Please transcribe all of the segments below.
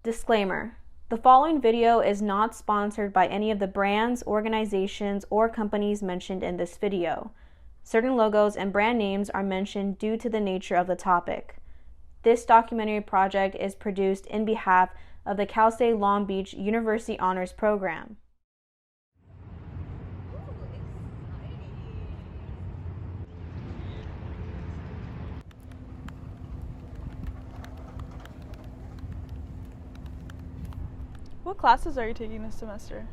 Disclaimer: the following video is not sponsored by any of the brands, organizations, or companies mentioned in this video. Certain logos and brand names are mentioned due to the nature of the topic. This documentary project is produced in behalf of the Cal State Long Beach University Honors Program. What classes are you taking this semester?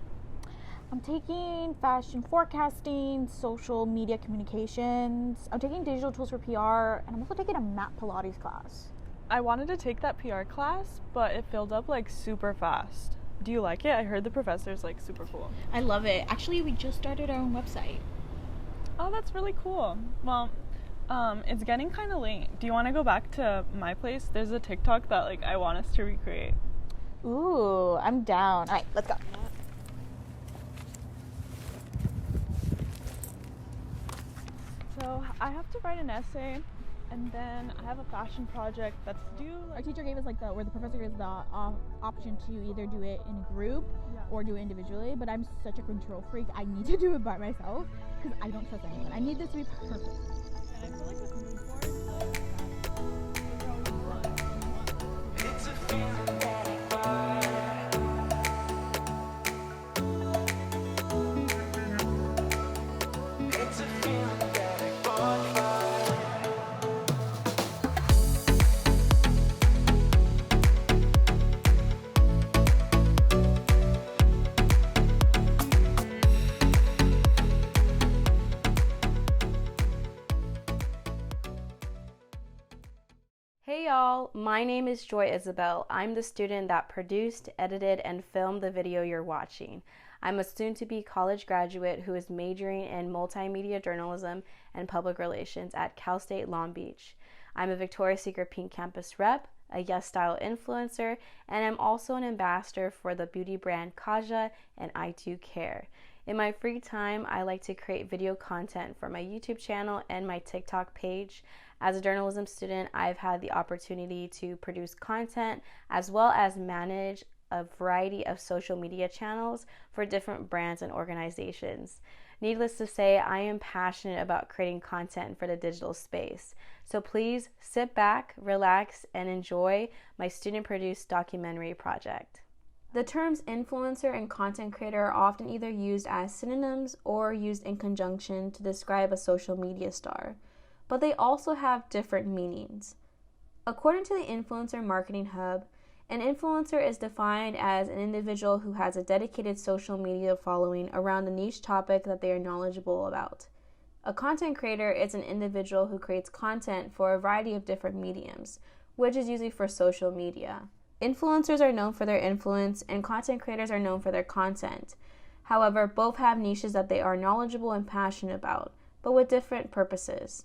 I'm taking fashion forecasting, social media communications. I'm taking digital tools for PR, and I'm also taking a mat Pilates class. I wanted to take that PR class, but it filled up like super fast. Do you like it? I heard the professor's like super cool. I love it. Actually, we just started our own website. Oh, that's really cool. Well, it's getting kind of late. Do you want to go back to my place? There's a TikTok that like I want us to recreate. Ooh, I'm down. All right, let's go. So I have to write an essay, and then I have a fashion project that's due. Our teacher gave us where the professor gives the option to either do it in a group or do it individually, but I'm such a control freak. I need to do it by myself because I don't trust anyone. I need this to be perfect. And I feel like with mood boards, like it's a feeling. Hey y'all, my name is Joy Isabel. I'm the student that produced, edited, and filmed the video you're watching. I'm a soon-to-be college graduate who is majoring in multimedia journalism and public relations at Cal State Long Beach. I'm a Victoria's Secret Pink Campus rep, a Yes Style influencer, and I'm also an ambassador for the beauty brand Kaja and I Do Care. In my free time, I like to create video content for my YouTube channel and my TikTok page. As a journalism student, I've had the opportunity to produce content as well as manage a variety of social media channels for different brands and organizations. Needless to say, I am passionate about creating content for the digital space. So please sit back, relax, and enjoy my student-produced documentary project. The terms influencer and content creator are often either used as synonyms or used in conjunction to describe a social media star, but they also have different meanings. According to the Influencer Marketing Hub, an influencer is defined as an individual who has a dedicated social media following around a niche topic that they are knowledgeable about. A content creator is an individual who creates content for a variety of different mediums, which is usually for social media. Influencers are known for their influence, and content creators are known for their content. However, both have niches that they are knowledgeable and passionate about, but with different purposes.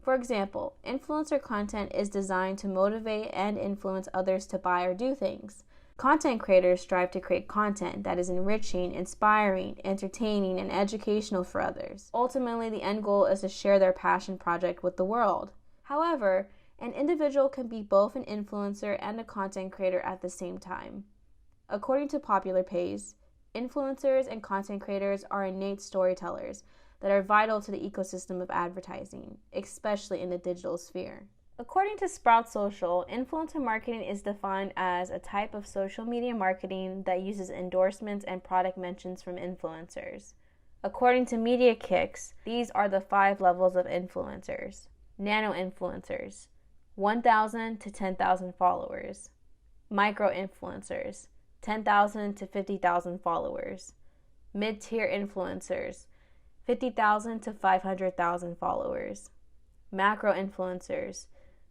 For example, influencer content is designed to motivate and influence others to buy or do things. Content creators strive to create content that is enriching, inspiring, entertaining, and educational for others. Ultimately, the end goal is to share their passion project with the world. However, an individual can be both an influencer and a content creator at the same time. According to Popular Pays, influencers and content creators are innate storytellers that are vital to the ecosystem of advertising, especially in the digital sphere. According to Sprout Social, influencer marketing is defined as a type of social media marketing that uses endorsements and product mentions from influencers. According to Media Kicks, these are the 5 levels of influencers. Nano-influencers, 1,000 to 10,000 followers. Micro-influencers, 10,000 to 50,000 followers. Mid-tier influencers, 50,000 to 500,000 followers. Macro-influencers,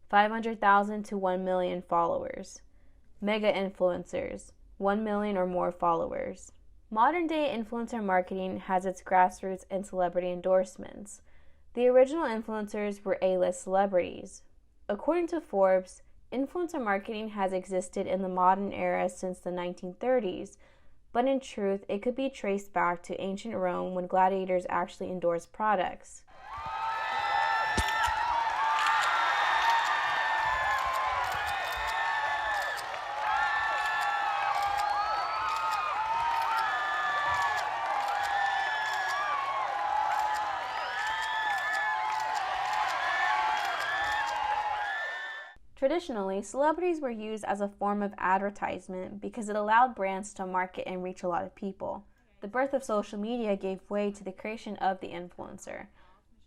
500,000 to 1 million followers. Mega-influencers, 1 million or more followers. Modern-day influencer marketing has its grassroots in celebrity endorsements. The original influencers were A-list celebrities. According to Forbes, influencer marketing has existed in the modern era since the 1930s, but in truth, it could be traced back to ancient Rome when gladiators actually endorsed products. Traditionally, celebrities were used as a form of advertisement because it allowed brands to market and reach a lot of people. The birth of social media gave way to the creation of the influencer.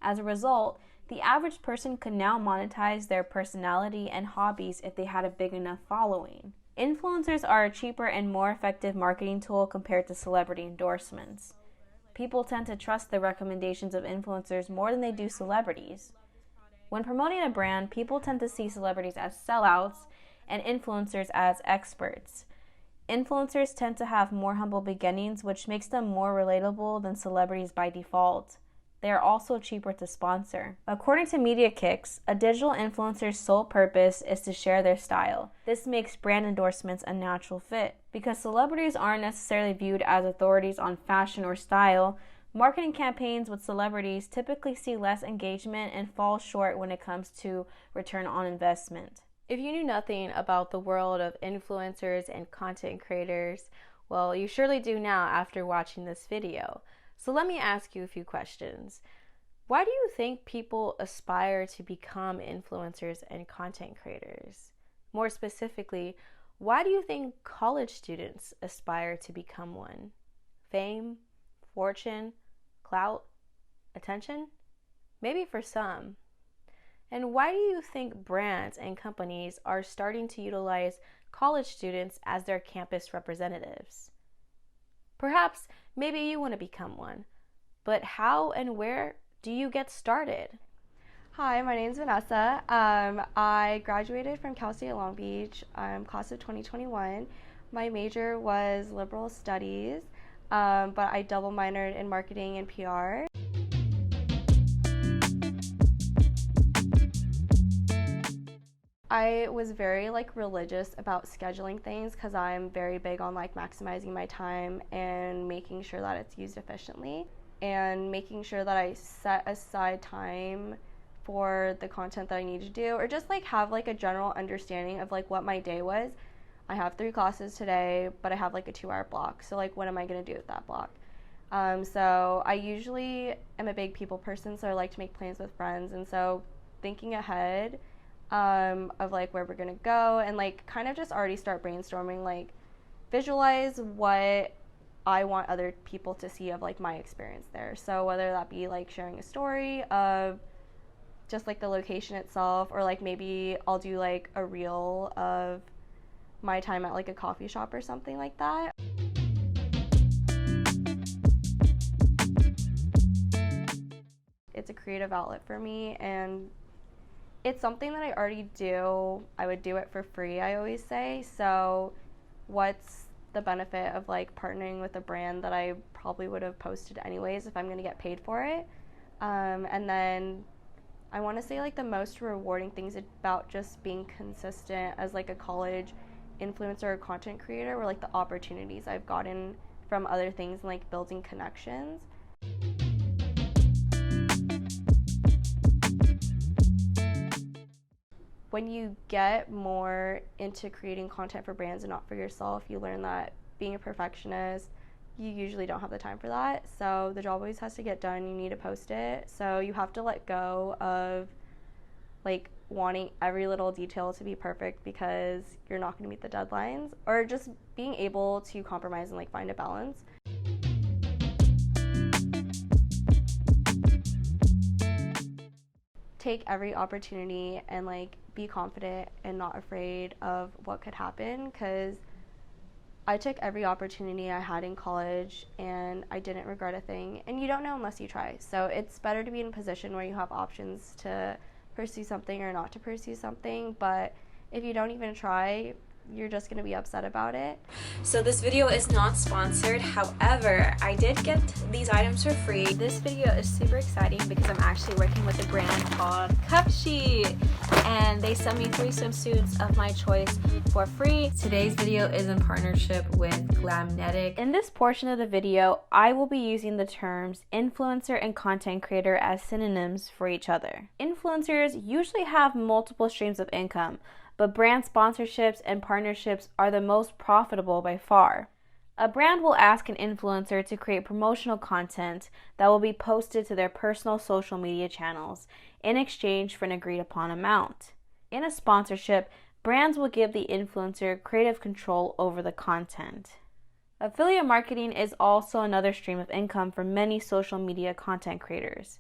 As a result, the average person could now monetize their personality and hobbies if they had a big enough following. Influencers are a cheaper and more effective marketing tool compared to celebrity endorsements. People tend to trust the recommendations of influencers more than they do celebrities. When promoting a brand, people tend to see celebrities as sellouts and influencers as experts. Influencers tend to have more humble beginnings, which makes them more relatable than celebrities by default. They are also cheaper to sponsor. According to Media Kicks, a digital influencer's sole purpose is to share their style. This makes brand endorsements a natural fit. Because celebrities aren't necessarily viewed as authorities on fashion or style, marketing campaigns with celebrities typically see less engagement and fall short when it comes to return on investment. If you knew nothing about the world of influencers and content creators, well, you surely do now after watching this video. So let me ask you a few questions. Why do you think people aspire to become influencers and content creators? More specifically, why do you think college students aspire to become one? Fame? Fortune? Clout? Attention? Maybe for some. And why do you think brands and companies are starting to utilize college students as their campus representatives? Perhaps maybe you want to become one, but how and where do you get started? Hi, my name is Vanessa. I graduated from Cal State Long Beach, class of 2021. My major was liberal studies, but I double minored in marketing and PR. I was very religious about scheduling things because I'm very big on maximizing my time and making sure that it's used efficiently and making sure that I set aside time for the content that I need to do, or just have a general understanding of what my day was. I have 3 classes today, but I have a 2-hour block. So what am I going to do with that block? So I usually am a big people person, so I like to make plans with friends. And so thinking ahead of where we're going to go and kind of just already start brainstorming, visualize what I want other people to see of my experience there. So whether that be sharing a story of just the location itself, or maybe I'll do a reel of my time at a coffee shop or something like that. It's a creative outlet for me, and it's something that I already do. I would do it for free, I always say. So what's the benefit of partnering with a brand that I probably would have posted anyways if I'm going to get paid for it? And then I want to say the most rewarding things about just being consistent as a college influencer or content creator were the opportunities I've gotten from other things and building connections. When you get more into creating content for brands and not for yourself, you learn that being a perfectionist, you usually don't have the time for that. So the job always has to get done. You need to post it. So you have to let go of wanting every little detail to be perfect because you're not going to meet the deadlines, or just being able to compromise and find a balance. Take every opportunity and be confident and not afraid of what could happen, because I took every opportunity I had in college and I didn't regret a thing, and you don't know unless you try. So it's better to be in a position where you have options to pursue something or not to pursue something, but if you don't even try, you're just going to be upset about it. So this video is not sponsored. However, I did get these items for free. This video is super exciting because I'm actually working with a brand called Cup Sheet, and they sent me 3 swimsuits of my choice for free. Today's video is in partnership with Glamnetic. In this portion of the video, I will be using the terms influencer and content creator as synonyms for each other. Influencers usually have multiple streams of income, but brand sponsorships and partnerships are the most profitable by far. A brand will ask an influencer to create promotional content that will be posted to their personal social media channels in exchange for an agreed upon amount. In a sponsorship, brands will give the influencer creative control over the content. Affiliate marketing is also another stream of income for many social media content creators.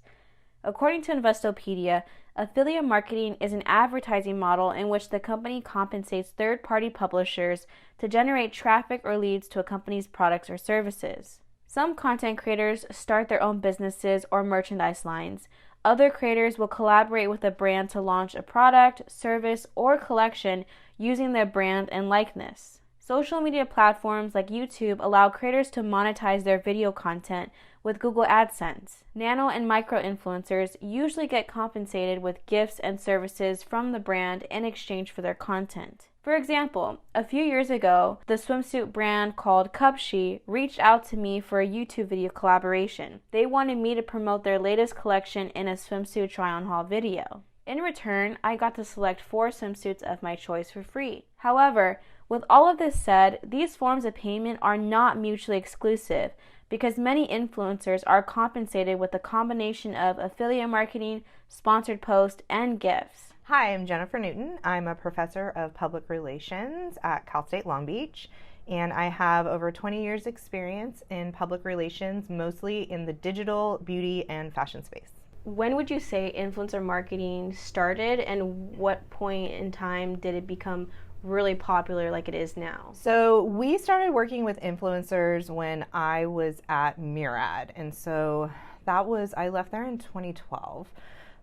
According to Investopedia, affiliate marketing is an advertising model in which the company compensates third-party publishers to generate traffic or leads to a company's products or services. Some content creators start their own businesses or merchandise lines. Other creators will collaborate with a brand to launch a product, service, or collection using their brand and likeness. Social media platforms like YouTube allow creators to monetize their video content with Google AdSense. Nano and micro influencers usually get compensated with gifts and services from the brand in exchange for their content. For example, a few years ago, the swimsuit brand called Cupshe reached out to me for a YouTube video collaboration. They wanted me to promote their latest collection in a swimsuit try-on haul video. In return, I got to select 4 swimsuits of my choice for free. However, with all of this said, these forms of payment are not mutually exclusive because many influencers are compensated with a combination of affiliate marketing, sponsored posts, and gifts. Hi, I'm Jennifer Newton. I'm a professor of public relations at Cal State Long Beach, and I have over 20 years experience in public relations, mostly in the digital, beauty, and fashion space. When would you say influencer marketing started, and what point in time did it become really popular like it is now? So we started working with influencers when I was at Murad, and so I left there in 2012.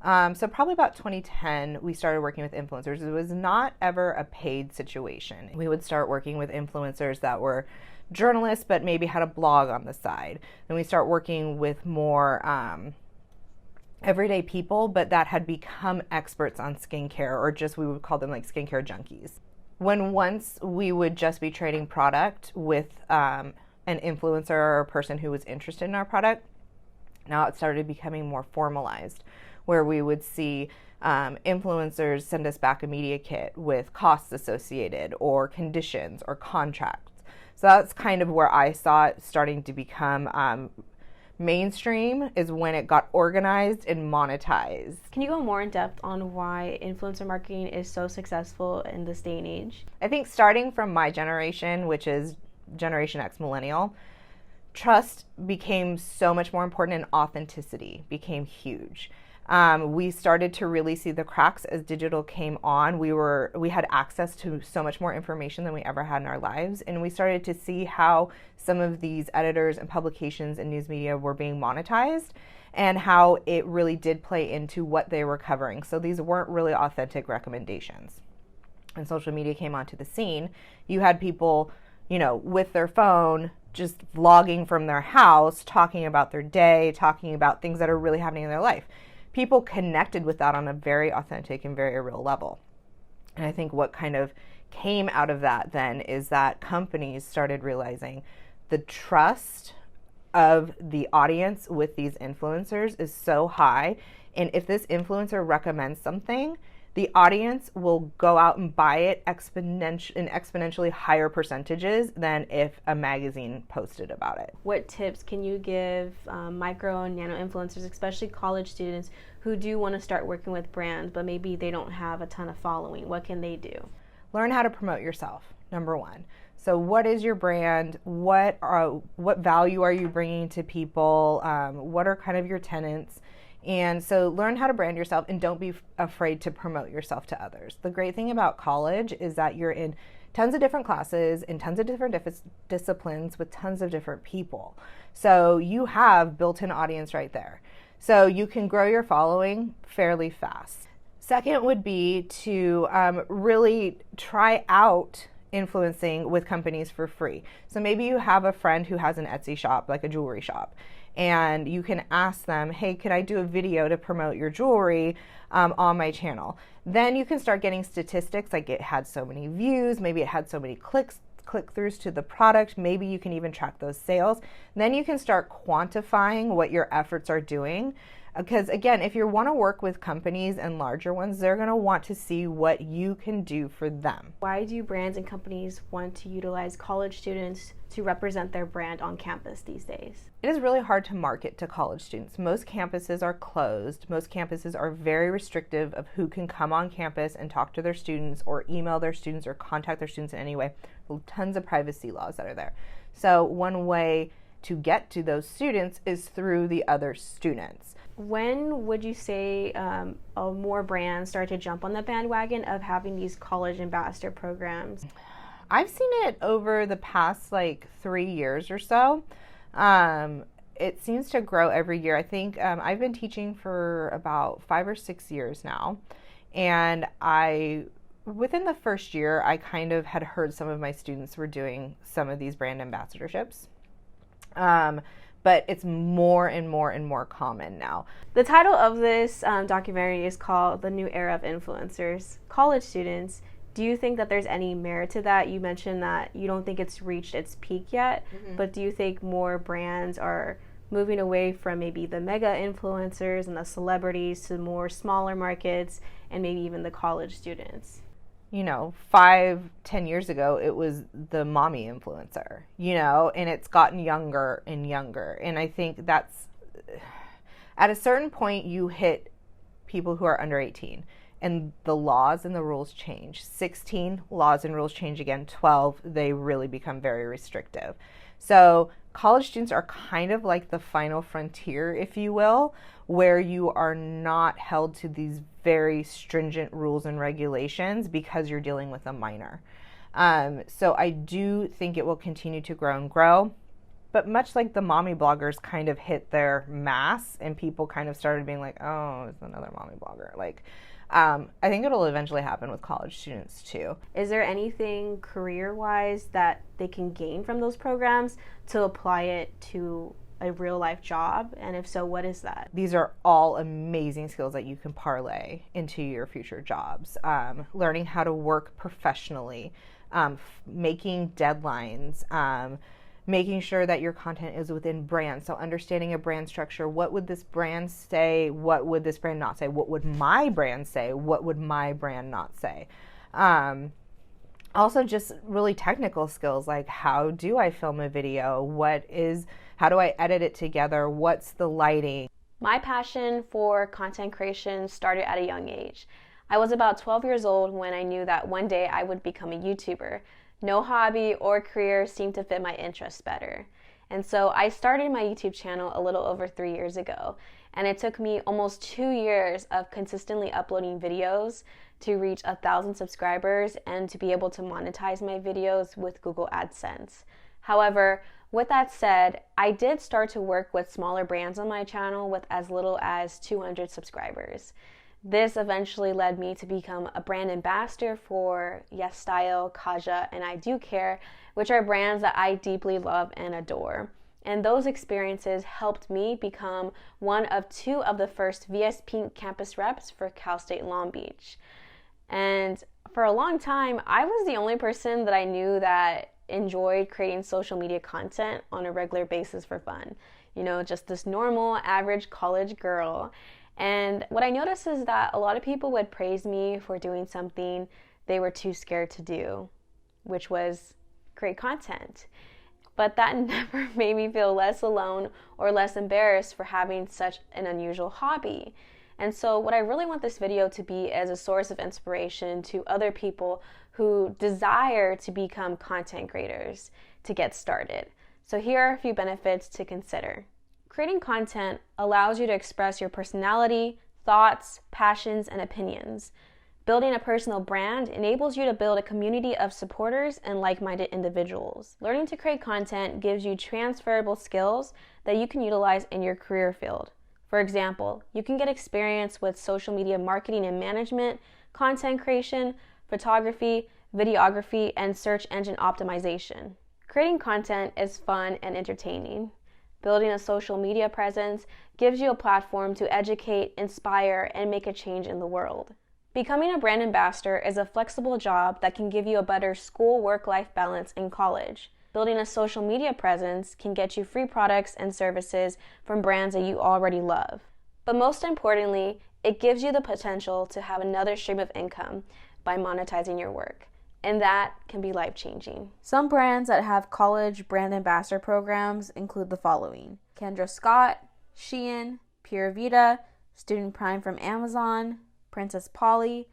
So probably about 2010, we started working with influencers. It was not ever a paid situation. We would start working with influencers that were journalists, but maybe had a blog on the side. Then we start working with more everyday people, but that had become experts on skincare, or just we would call them like skincare junkies. Once we would just be trading product with an influencer or a person who was interested in our product, now it started becoming more formalized, where we would see influencers send us back a media kit with costs associated or conditions or contracts. So that's kind of where I saw it starting to become mainstream, is when it got organized and monetized. Can you go more in depth on why influencer marketing is so successful in this day and age? I think starting from my generation, which is Generation X Millennial, trust became so much more important and authenticity became huge. We started to really see the cracks as digital came on. We had access to so much more information than we ever had in our lives, and we started to see how some of these editors and publications and news media were being monetized, and how it really did play into what they were covering. So these weren't really authentic recommendations. And social media came onto the scene. You had people, with their phone, just vlogging from their house, talking about their day, talking about things that are really happening in their life. People connected with that on a very authentic and very real level. And I think what kind of came out of that then is that companies started realizing the trust of the audience with these influencers is so high. And if this influencer recommends something, the audience will go out and buy it in exponentially higher percentages than if a magazine posted about it. What tips can you give micro and nano influencers, especially college students who do want to start working with brands, but maybe they don't have a ton of following? What can they do? Learn how to promote yourself, number one. So what is your brand? What value are you bringing to people? What are kind of your tenets? And so learn how to brand yourself, and don't be afraid to promote yourself to others. The great thing about college is that you're in tons of different classes, in tons of different disciplines with tons of different people. So you have built-in audience right there. So you can grow your following fairly fast. Second would be to really try out influencing with companies for free. So maybe you have a friend who has an Etsy shop, like a jewelry shop, and you can ask them, hey, could I do a video to promote your jewelry on my channel? Then you can start getting statistics, like it had so many views, maybe it had so many click-throughs to the product, maybe you can even track those sales. Then you can start quantifying what your efforts are doing Because again, if you want to work with companies and larger ones, they're going to want to see what you can do for them. Why do brands and companies want to utilize college students to represent their brand on campus these days? It is really hard to market to college students. Most campuses are closed. Most campuses are very restrictive of who can come on campus and talk to their students or email their students or contact their students in any way. Tons of privacy laws that are there. So one way to get to those students is through the other students. When would you say more brands start to jump on the bandwagon of having these college ambassador programs? I've seen it over the past 3 years or so. It seems to grow every year. I think I've been teaching for about 5 or 6 years now. And within the first year, I kind of had heard some of my students were doing some of these brand ambassadorships. But it's more and more and more common now. The title of this documentary is called The New Era of Influencers. College students, do you think that there's any merit to that? You mentioned that you don't think it's reached its peak yet, but do you think more brands are moving away from maybe the mega influencers and the celebrities to more smaller markets and maybe even the college students? 5-10 years ago, it was the mommy influencer, and it's gotten younger and younger. And I think that's, at a certain point, you hit people who are under 18 and the laws and the rules change. 16, laws and rules change again. 12, they really become very restrictive. So college students are kind of like the final frontier, if you will, where you are not held to these very stringent rules and regulations because you're dealing with a minor. So I do think it will continue to grow and grow. But much like the mommy bloggers kind of hit their mass and people kind of started being like, oh, it's another mommy blogger. I think it'll eventually happen with college students too. Is there anything career-wise that they can gain from those programs to apply it to a real-life job? And if so, what is that? These are all amazing skills that you can parlay into your future jobs. Learning how to work professionally, making deadlines, making sure that your content is within brand. So understanding a brand structure. What would this brand say? What would this brand not say? What would my brand say? What would my brand not say? Also just really technical skills, like how do I film a video? How do I edit it together? What's the lighting? My passion for content creation started at a young age. I was about 12 years old when I knew that one day I would become a YouTuber. No hobby or career seemed to fit my interests better. And so I started my YouTube channel a little over 3 years ago. And it took me almost 2 years of consistently uploading videos to reach 1,000 subscribers and to be able to monetize my videos with Google AdSense. However, with that said, I did start to work with smaller brands on my channel with as little as 200 subscribers. This eventually led me to become a brand ambassador for Yes Style, Kaja, and I Do Care, which are brands that I deeply love and adore. And those experiences helped me become one of 2 of the first VS Pink campus reps for Cal State Long Beach. And for a long time, I was the only person that I knew that enjoyed creating social media content on a regular basis for fun. Just this normal, average college girl. And what I noticed is that a lot of people would praise me for doing something they were too scared to do, which was create content. But that never made me feel less alone or less embarrassed for having such an unusual hobby. And so what I really want this video to be is a source of inspiration to other people who desire to become content creators to get started. So here are a few benefits to consider. Creating content allows you to express your personality, thoughts, passions, and opinions. Building a personal brand enables you to build a community of supporters and like-minded individuals. Learning to create content gives you transferable skills that you can utilize in your career field. For example, you can get experience with social media marketing and management, content creation, photography, videography, and search engine optimization. Creating content is fun and entertaining. Building a social media presence gives you a platform to educate, inspire, and make a change in the world. Becoming a brand ambassador is a flexible job that can give you a better school work-life balance in college. Building a social media presence can get you free products and services from brands that you already love. But most importantly, it gives you the potential to have another stream of income by monetizing your work. And that can be life-changing. Some brands that have college brand ambassador programs include the following: Kendra Scott, Shein, Pura Vida, Student Prime from Amazon, Princess Polly,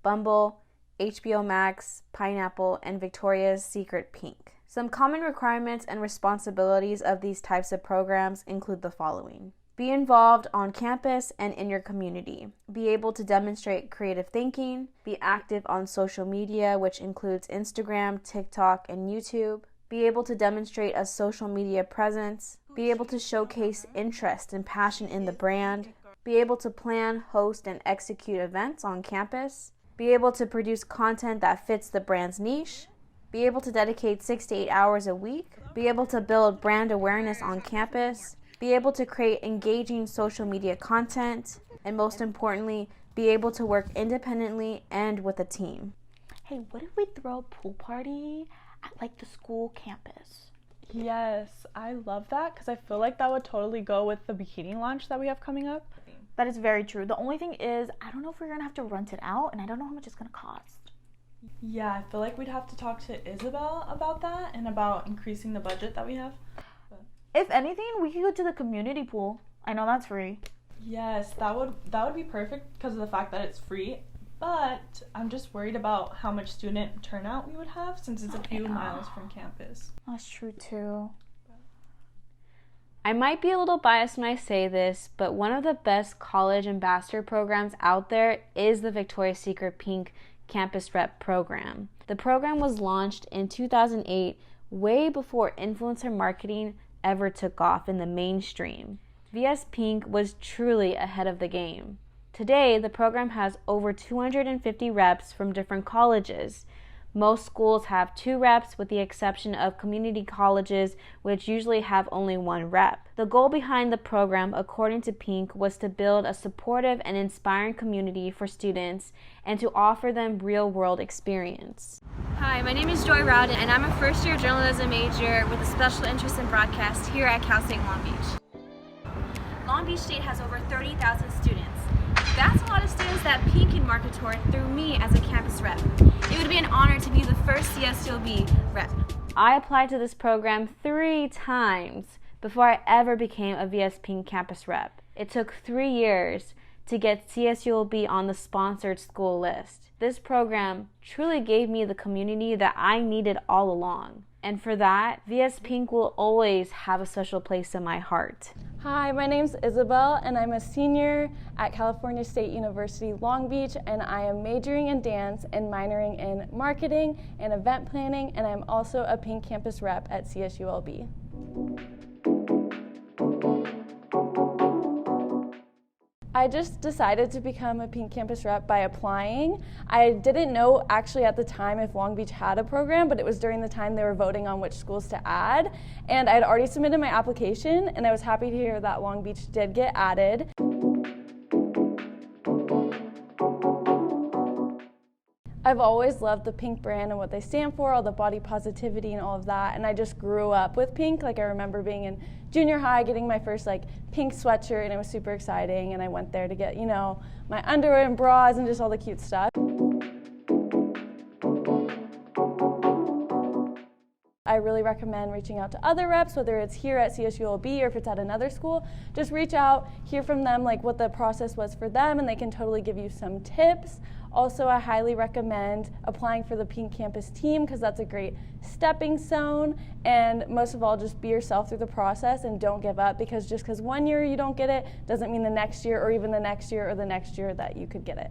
Bumble, HBO Max, Pineapple, and Victoria's Secret Pink. Some common requirements and responsibilities of these types of programs include the following: be involved on campus and in your community. Be able to demonstrate creative thinking. Be active on social media, which includes Instagram, TikTok, and YouTube. Be able to demonstrate a social media presence. Be able to showcase interest and passion in the brand. Be able to plan, host, and execute events on campus. Be able to produce content that fits the brand's niche. Be able to dedicate 6 to 8 hours a week. Be able to build brand awareness on campus. Be able to create engaging social media content, and most importantly, be able to work independently and with a team. Hey, what if we throw a pool party at like the school campus? Yes, I love that because I feel like that would totally go with the bikini launch that we have coming up. That is very true. The only thing is, I don't know if we're gonna have to rent it out, and I don't know how much it's gonna cost. Yeah, I feel like we'd have to talk to Isabel about that and about increasing the budget that we have. If anything, we could go to the community pool. I know that's free. Yes, that would be perfect because of the fact that it's free. But I'm just worried about how much student turnout we would have since it's a few miles from campus. That's true too. I might be a little biased when I say this, but one of the best college ambassador programs out there is the Victoria's Secret Pink Campus Rep program. The program was launched in 2008, way before influencer marketing ever took off in the mainstream. VS Pink was truly ahead of the game. Today, the program has over 250 reps from different colleges. Most schools have 2 reps with the exception of community colleges, which usually have only 1 rep. The goal behind the program, according to Pink, was to build a supportive and inspiring community for students and to offer them real-world experience. Hi, my name is Joy Rowden, and I'm a first-year journalism major with a special interest in broadcast here at Cal State Long Beach. Long Beach State has over 30,000 students. That's a lot of students that Pink can market toward through me as a campus rep. It would be an honor to be the first CSULB rep. I applied to this program 3 times before I ever became a VS Pink campus rep. It took 3 years to get CSULB on the sponsored school list. This program truly gave me the community that I needed all along. And for that, VS Pink will always have a special place in my heart. Hi, my name's Isabel, and I'm a senior at California State University Long Beach, and I am majoring in dance and minoring in marketing and event planning, and I'm also a Pink campus rep at CSULB. I just decided to become a Pink campus rep by applying. I didn't know actually at the time if Long Beach had a program, but it was during the time they were voting on which schools to add. And I had already submitted my application, and I was happy to hear that Long Beach did get added. I've always loved the Pink brand and what they stand for, all the body positivity and all of that, and I just grew up with Pink. Like, I remember being in junior high, getting my first Pink sweatshirt, and it was super exciting, and I went there to get, my underwear and bras and just all the cute stuff. I really recommend reaching out to other reps, whether it's here at CSULB or if it's at another school. Just reach out, hear from them what the process was for them, and they can totally give you some tips. Also, I highly recommend applying for the Pink campus team because that's a great stepping stone. And most of all, just be yourself through the process and don't give up, because just because one year you don't get it doesn't mean the next year or even the next year or the next year that you could get it.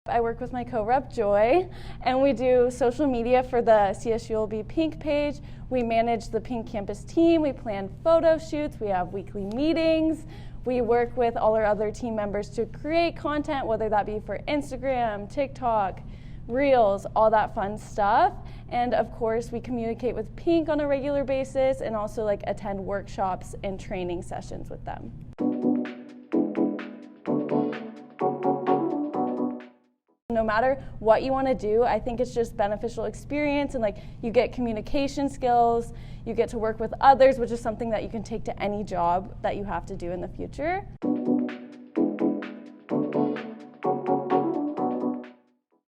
I work with my co-rep Joy, and we do social media for the CSULB Pink page. We manage the Pink campus team, we plan photo shoots, we have weekly meetings. We work with all our other team members to create content, whether that be for Instagram, TikTok, Reels, all that fun stuff. And of course, we communicate with Pink on a regular basis and also attend workshops and training sessions with them. No matter what you want to do, I think it's just beneficial experience, and like you get communication skills, you get to work with others, which is something that you can take to any job that you have to do in the future.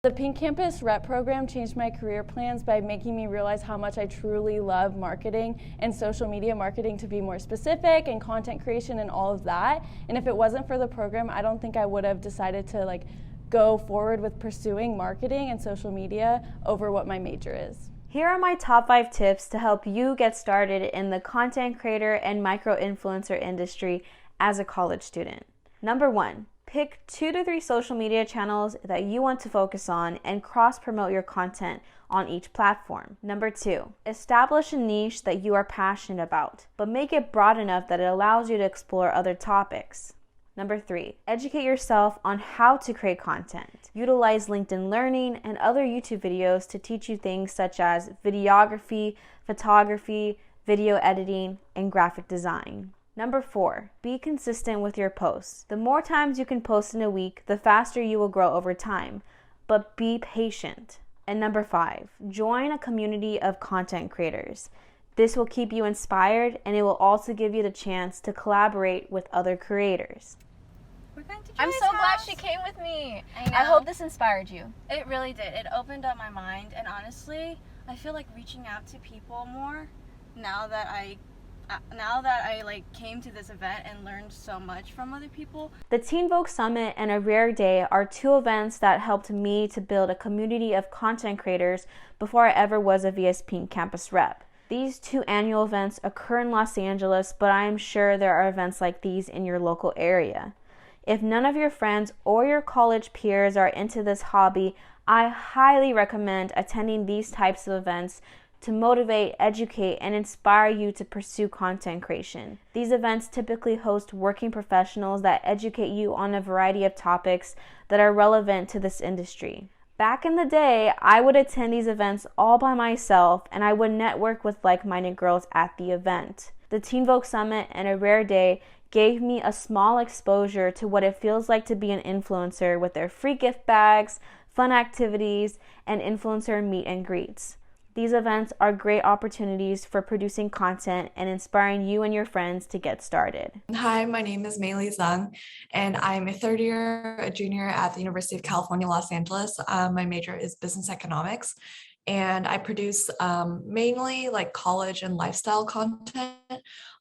The Pink Campus Rep program changed my career plans by making me realize how much I truly love marketing and social media marketing, to be more specific, and content creation and all of that. And if it wasn't for the program, I don't think I would have decided to like go forward with pursuing marketing and social media over what my major is. Here are my top 5 tips to help you get started in the content creator and micro-influencer industry as a college student. Number 1. Pick 2 to 3 social media channels that you want to focus on and cross-promote your content on each platform. Number 2, establish a niche that you are passionate about, but make it broad enough that it allows you to explore other topics. Number 3, educate yourself on how to create content. Utilize LinkedIn Learning and other YouTube videos to teach you things such as videography, photography, video editing, and graphic design. Number 4, be consistent with your posts. The more times you can post in a week, the faster you will grow over time, but be patient. And number 5, join a community of content creators. This will keep you inspired, and it will also give you the chance to collaborate with other creators. I'm so glad she came with me. I hope this inspired you. It really did. It opened up my mind, and honestly, I feel like reaching out to people more now that I came to this event and learned so much from other people. The Teen Vogue Summit and A Rare Day are 2 events that helped me to build a community of content creators before I ever was a VS Pink campus rep. These 2 annual events occur in Los Angeles, but I am sure there are events like these in your local area. If none of your friends or your college peers are into this hobby, I highly recommend attending these types of events to motivate, educate, and inspire you to pursue content creation. These events typically host working professionals that educate you on a variety of topics that are relevant to this industry. Back in the day, I would attend these events all by myself, and I would network with like-minded girls at the event. The Teen Vogue Summit and A Rare Day gave me a small exposure to what it feels like to be an influencer, with their free gift bags, fun activities, and influencer meet and greets. These events are great opportunities for producing content and inspiring you and your friends to get started. Hi, my name is Meili Zhang, and I'm a third year, a junior at the University of California, Los Angeles. My major is business economics, and I produce mainly like college and lifestyle content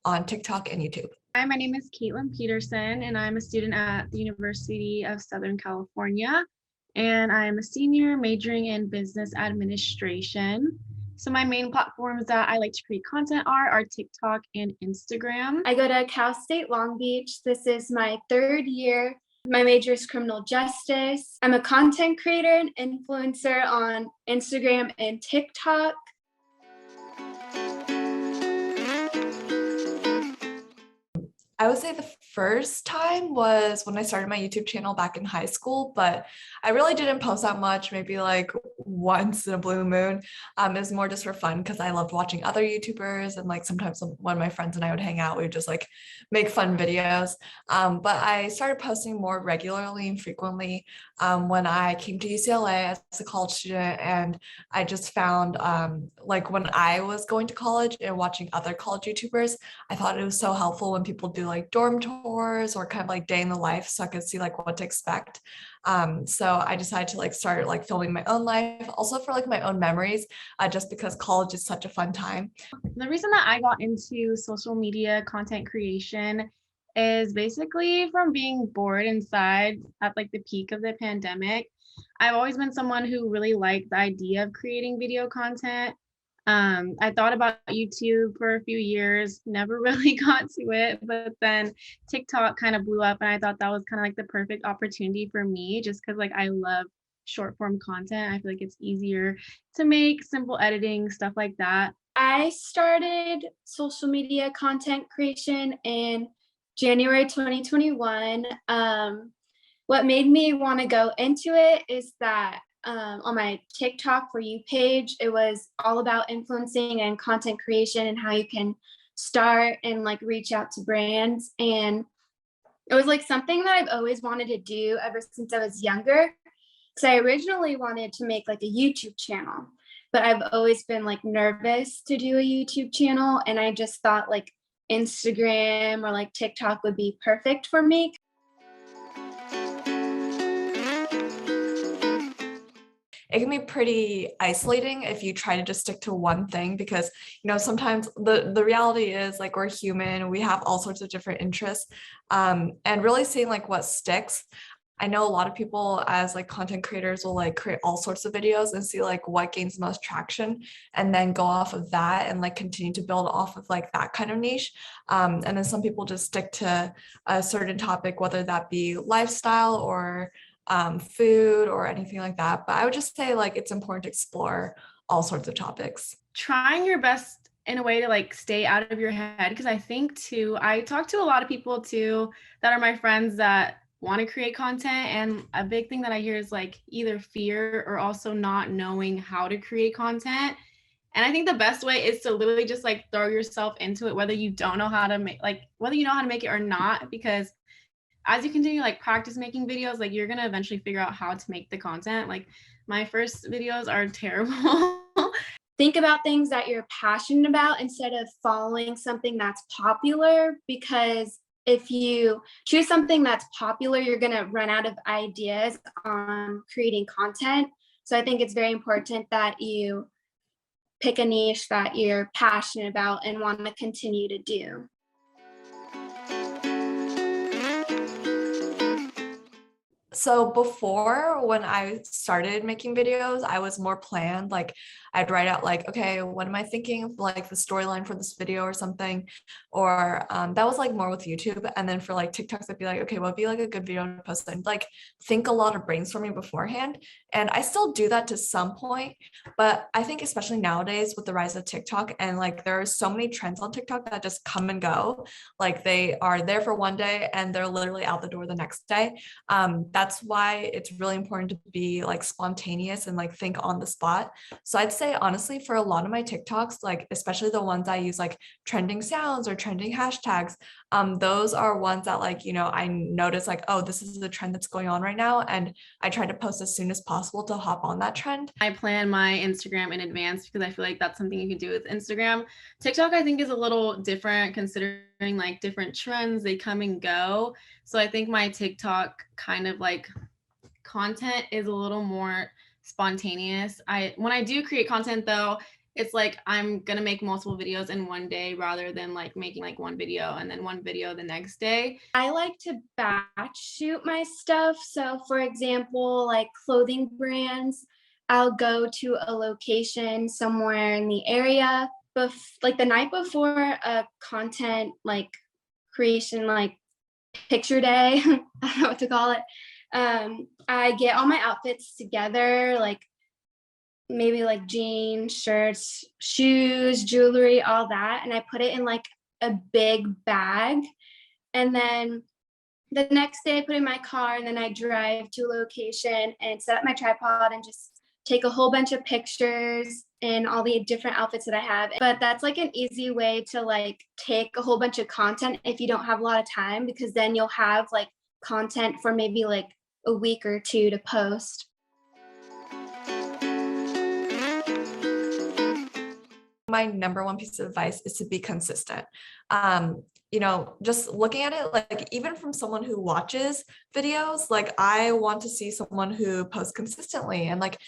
on TikTok and YouTube. Hi, my name is Kaitlyn Peterson, and I'm a student at the University of Southern California, and I'm a senior majoring in business administration. So my main platforms that I like to create content are TikTok and Instagram. I go to Cal State Long Beach. This is my 3rd year. My major is criminal justice. I'm a content creator and influencer on Instagram and TikTok. I would say the first time was when I started my YouTube channel back in high school, but I really didn't post that much, maybe like once in a blue moon. It was more just for fun because I loved watching other YouTubers, and like sometimes when my friends and I would hang out, we would just like make fun videos. But I started posting more regularly and frequently when I came to UCLA as a college student, and I just found like when I was going to college and watching other college YouTubers, I thought it was so helpful when people do like dorm tours or kind of like day in the life, so I could see like what to expect. So I decided to like start like filming my own life, also for like my own memories, just because college is such a fun time. The reason that I got into social media content creation is basically from being bored inside at like the peak of the pandemic. I've always been someone who really liked the idea of creating video content. I thought about YouTube for a few years, never really got to it, but then TikTok kind of blew up, and I thought that was kind of like the perfect opportunity for me, just because like I love short form content. I feel like it's easier to make, simple editing, stuff like that. I started social media content creation in January 2021. What made me want to go into it is that on my TikTok For You page, it was all about influencing and content creation and how you can start and like reach out to brands. And it was like something that I've always wanted to do ever since I was younger. because I originally wanted to make like a YouTube channel, but I've always been like nervous to do a YouTube channel. And I just thought like Instagram or like TikTok would be perfect for me. It can be pretty isolating if you try to just stick to one thing, because sometimes the reality is like we're human, we have all sorts of different interests, and really seeing like what sticks. I know a lot of people as like content creators will like create all sorts of videos and see like what gains the most traction and then go off of that and like continue to build off of like that kind of niche. And then some people just stick to a certain topic, whether that be lifestyle or food or anything like that. But I would just say like it's important to explore all sorts of topics. Trying your best in a way to like stay out of your head, because I think too, I talk to a lot of people too that are my friends that want to create content, and a big thing that I hear is like either fear or also not knowing how to create content. And I think the best way is to literally just like throw yourself into it, whether you don't know how to make, like whether you know how to make it or not, because as you continue like practice making videos, like you're gonna eventually figure out how to make the content. Like my first videos are terrible. Think about things that you're passionate about instead of following something that's popular, because if you choose something that's popular, you're going to run out of ideas on creating content. So I think it's very important that you pick a niche that you're passionate about and want to continue to do. So before, when I started making videos, I was more planned. Like I'd write out like, okay, what am I thinking of like the storyline for this video or something? Or that was like more with YouTube. And then for like TikToks, I'd be like, okay, what would be like a good video to post? And like think a lot of brainstorming beforehand. And I still do that to some point, but I think especially nowadays with the rise of TikTok, and like there are so many trends on TikTok that just come and go. Like they are there for one day and they're literally out the door the next day. That's why it's really important to be like spontaneous and like think on the spot. So I'd say honestly, for a lot of my TikToks, like especially the ones I use like trending sounds or trending hashtags, those are ones that like, I notice like, oh, this is the trend that's going on right now. And I try to post as soon as possible to hop on that trend. I plan my Instagram in advance because I feel like that's something you can do with Instagram. TikTok, I think, is a little different considering like different trends, they come and go. So I think my TikTok kind of like content is a little more spontaneous. When I do create content though, it's like I'm gonna make multiple videos in one day rather than like making like one video and then one video the next day. I like to batch shoot my stuff. So for example, like clothing brands, I'll go to a location somewhere in the area, like the night before a content like creation, like picture day, I don't know what to call it. I get all my outfits together, like maybe like jeans, shirts, shoes, jewelry, all that. And I put it in like a big bag. And then the next day I put it in my car and then I drive to a location and set up my tripod and just take a whole bunch of pictures in all the different outfits that I have. But that's like an easy way to like take a whole bunch of content if you don't have a lot of time, because then you'll have like content for maybe like a week or two to post. My number one piece of advice is to be consistent. Just looking at it, like even from someone who watches videos, like I want to see someone who posts consistently, and like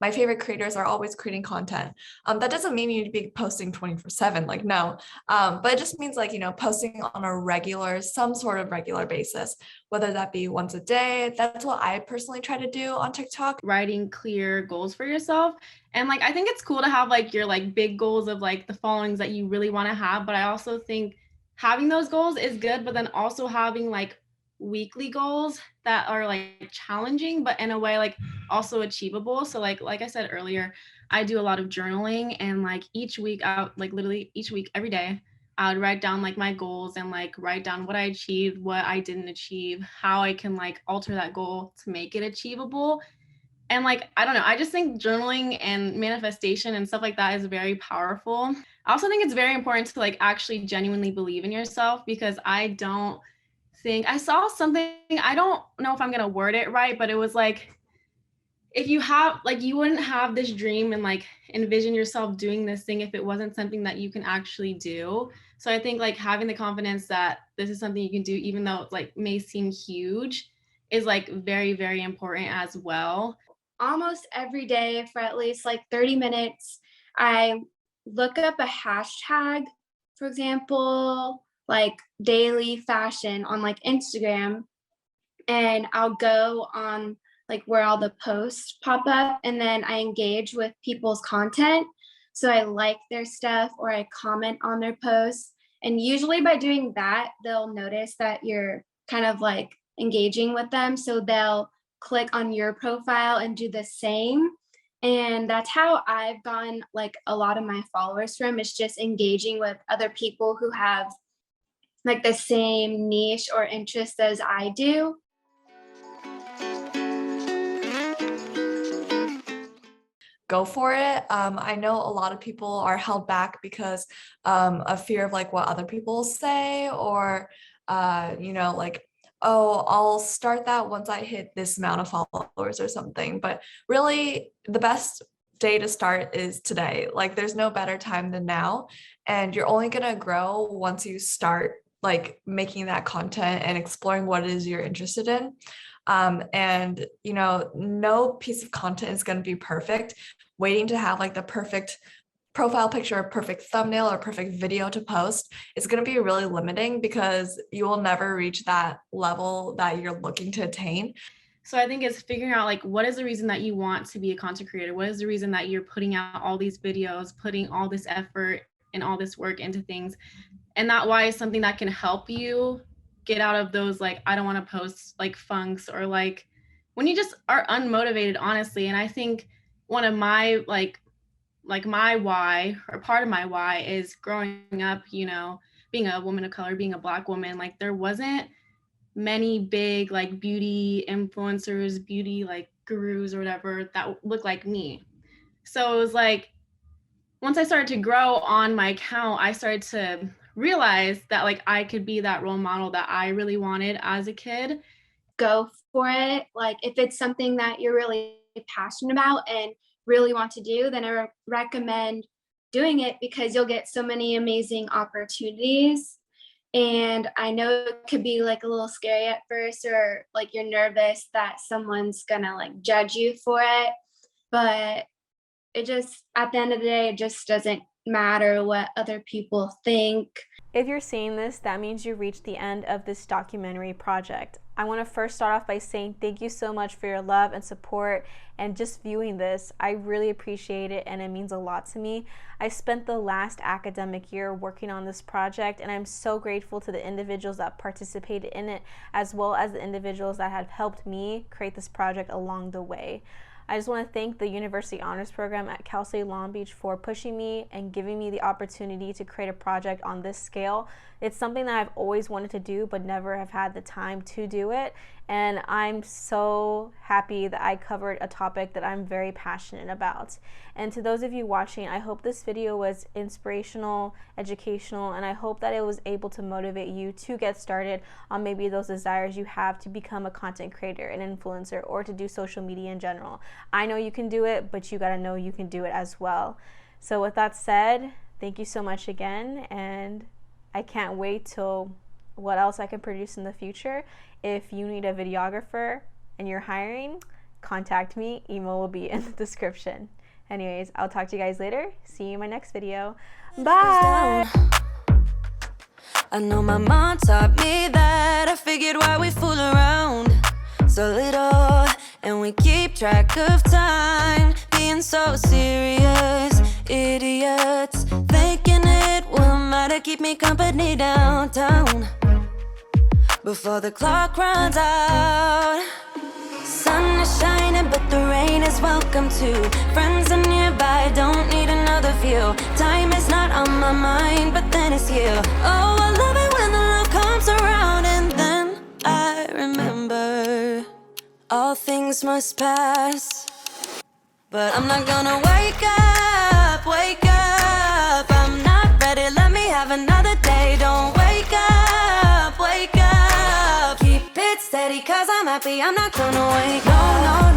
my favorite creators are always creating content. That doesn't mean you need to be posting 24/7, like no, but it just means like, posting on some sort of regular basis, whether that be once a day. That's what I personally try to do on TikTok. Writing clear goals for yourself. And like, I think it's cool to have like your like big goals of like the followings that you really want to have. But I also think having those goals is good, but then also having like weekly goals that are like challenging, but in a way like also achievable. So like I said earlier, I do a lot of journaling, and like each week literally each week, every day, I would write down like my goals and like write down what I achieved, what I didn't achieve, how I can like alter that goal to make it achievable. And like, I don't know, I just think journaling and manifestation and stuff like that is very powerful. I also think it's very important to like actually genuinely believe in yourself, because I saw something, I don't know if I'm going to word it right, but it was like, if you have, like, you wouldn't have this dream and like envision yourself doing this thing if it wasn't something that you can actually do. So I think like having the confidence that this is something you can do, even though it like may seem huge, is like very, very important as well. Almost every day for at least like 30 minutes, I look up a hashtag, for example, like daily fashion on like Instagram, and I'll go on like where all the posts pop up, and then I engage with people's content. So I like their stuff or I comment on their posts. And usually by doing that, they'll notice that you're kind of like engaging with them. So they'll click on your profile and do the same. And that's how I've gotten like a lot of my followers from, is just engaging with other people who have like the same niche or interest as I do. Go for it. I know a lot of people are held back because of fear of like what other people say, or like, oh, I'll start that once I hit this amount of followers or something. But really, the best day to start is today. Like, there's no better time than now, and you're only gonna grow once you start like making that content and exploring what it is you're interested in. And no piece of content is going to be perfect. Waiting to have like the perfect profile picture, or perfect thumbnail, or perfect video to post is going to be really limiting, because you will never reach that level that you're looking to attain. So I think it's figuring out like, what is the reason that you want to be a content creator? What is the reason that you're putting out all these videos, putting all this effort and all this work into things? And that why is something that can help you get out of those, like, I don't want to post like funks, or like when you just are unmotivated, honestly. And I think one of my like my why, or part of my why, is growing up, being a woman of color, being a Black woman, like there wasn't many big like beauty influencers, beauty like gurus or whatever that look like me. So it was like, once I started to grow on my account, I started to realize that like I could be that role model that I really wanted as a kid. Go for it. Like, if it's something that you're really passionate about and really want to do, then I recommend doing it, because you'll get so many amazing opportunities. And I know it could be like a little scary at first, or like you're nervous that someone's gonna like judge you for it, but it just, at the end of the day, it just doesn't matter what other people think. If you're seeing this, that means you reached the end of this documentary project. I want to first start off by saying thank you so much for your love and support and just viewing this. I really appreciate it, and it means a lot to me. I spent the last academic year working on this project, and I'm so grateful to the individuals that participated in it, as well as the individuals that have helped me create this project along the way. I just want to thank the University Honors Program at Cal State Long Beach for pushing me and giving me the opportunity to create a project on this scale. It's something that I've always wanted to do, but never have had the time to do it. And I'm so happy that I covered a topic that I'm very passionate about. And to those of you watching, I hope this video was inspirational, educational, and I hope that it was able to motivate you to get started on maybe those desires you have to become a content creator, an influencer, or to do social media in general. I know you can do it, but you gotta know you can do it as well. So with that said, thank you so much again, and I can't wait till what else I can produce in the future. If you need a videographer and you're hiring, contact me. Email will be in the description. Anyways, I'll talk to you guys later. See you in my next video. Bye! I know my mom taught me that. I figured why we fool around so little, and we keep track of time, being so serious, idiots, thinking it will matter, keep me company downtown before the clock runs out. Sun is shining, but the rain is welcome too. Friends are nearby, don't need another view. Time is not on my mind, but then it's you. Oh, I love it when the love comes around, and then I remember all things must pass. But I'm not gonna wake up, wake up. I'm not ready, let me have another day. Don't wake up, wake up. Keep it steady, cause I'm happy, I'm not gonna wake up. No, no,